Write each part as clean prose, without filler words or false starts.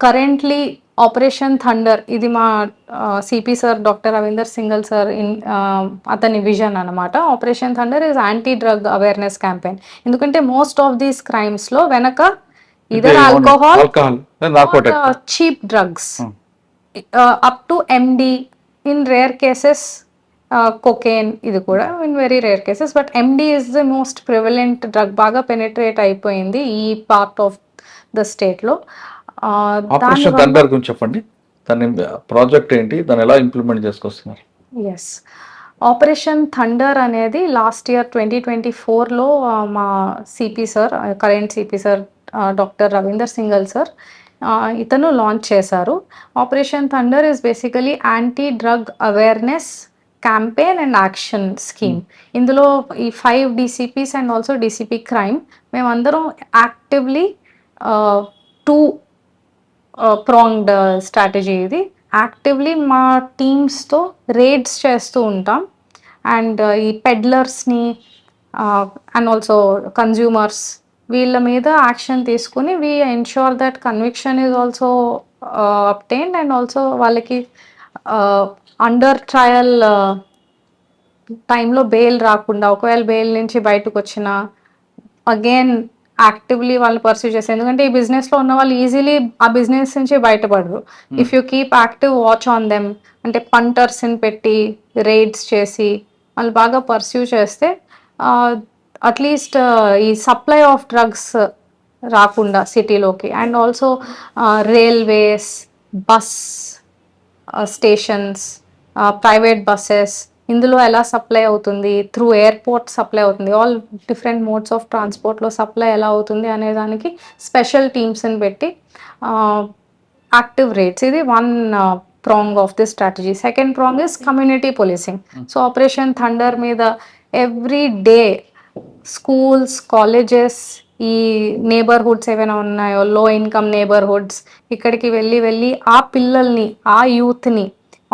Currently operation thunder ఇది మా CP sir doctor Ravinder single sir అతని విజన్ అనమాట. Operation thunder is anti drug awareness campaign. ఎందుకంటే most of these crimes లో వెనక either alcohol cheap drugs up to MD, in rare cases cocaine, ఇది కూడా in very rare cases. But MD is the most prevalent drug, బాగా penetrate అయిపోయింది ఈ part of the state లో. Operation thunder గురించి చెప్పండి, దాని ప్రాజెక్ట్ ఏంటి, దాన్ని ఎలా ఇంప్లిమెంట్ చేసుకొస్తున్నారు? ఎస్, ఆపరేషన్ థండర్ అనేది లాస్ట్ ఇయర్ 2024లో మా CP sir, current CP sir doctor Ravinder single sir, ఇతను లాంచ్ చేశారు. Operation thunder is basically anti drug awareness campaign and action scheme. ఇందులో ఈ 5 DCPs and also DCP crime మేమందరం actively 2 pronged strategy ఇది. Actively మా టీమ్స్తో రేడ్స్ చేస్తూ ఉంటాం అండ్ ఈ పెడ్లర్స్ని అండ్ ఆల్సో కన్జ్యూమర్స్ వీళ్ళ మీద యాక్షన్ తీసుకుని we ensure that conviction is also obtained and also వాళ్ళకి అండర్ ట్రయల్ టైంలో బెయిల్ రాకుండా, ఒకవేళ బెయిల్ నుంచి బయటకు వచ్చిన అగైన్ యాక్టివ్లీ వాళ్ళు పర్సూ చేస్తారు. ఎందుకంటే ఈ బిజినెస్లో ఉన్న వాళ్ళు ఈజీలీ ఆ బిజినెస్ నుంచి బయటపడరు. If you keep active watch on them, అంటే పంటర్స్ని పెట్టి రైడ్స్ చేసి వాళ్ళు బాగా పర్సూ చేస్తే అట్లీస్ట్ ఈ సప్లై ఆఫ్ డ్రగ్స్ రాకుండా సిటీలోకి. And also railways, bus stations, private buses, ఇందులో ఎలా సప్లై అవుతుంది, త్రూ ఎయిర్పోర్ట్ సప్లై అవుతుంది, ఆల్ డిఫరెంట్ మోడ్స్ ఆఫ్ ట్రాన్స్పోర్ట్లో సప్లై ఎలా అవుతుంది అనే దానికి స్పెషల్ టీమ్స్ని పెట్టి యాక్టివ్ రేట్స్. ఇది 1 prong of this strategy. Second prong is community policing. So operation thunder మీద ఎవ్రీ డే స్కూల్స్, కాలేజెస్, ఈ నేబర్హుడ్స్ ఏవైనా ఉన్నాయో లో ఇన్కమ్ నేబర్హుడ్స్, ఇక్కడికి వెళ్ళి ఆ పిల్లల్ని, ఆ యూత్ని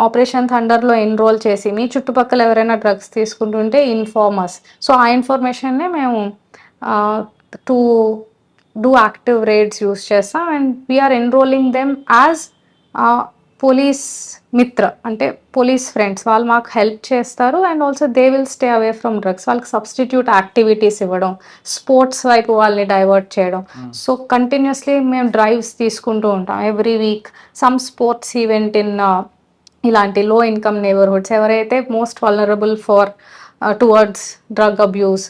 ఆపరేషన్ థండర్లో ఎన్రోల్ చేసి మీ చుట్టుపక్కల ఎవరైనా డ్రగ్స్ తీసుకుంటుంటే ఇన్ఫార్మర్స్. సో ఆ ఇన్ఫర్మేషన్నే మేము to do active raids use చేస్తాం and we are enrolling them as police Mitra, అంటే పోలీస్ ఫ్రెండ్స్. వాళ్ళు మాకు హెల్ప్ చేస్తారు and also they will stay away from drugs. వాళ్ళకి సబ్స్టిట్యూట్ యాక్టివిటీస్ ఇవ్వడం, స్పోర్ట్స్ వైపు వాళ్ళని డైవర్ట్ చేయడం. సో కంటిన్యూస్లీ మేము డ్రైవ్స్ తీసుకుంటూ ఉంటాం every week, some sports event in ఇలాంటి లో ఇన్కమ్ నేబర్హుడ్స్ ఎవరైతే most vulnerable for towards drug abuse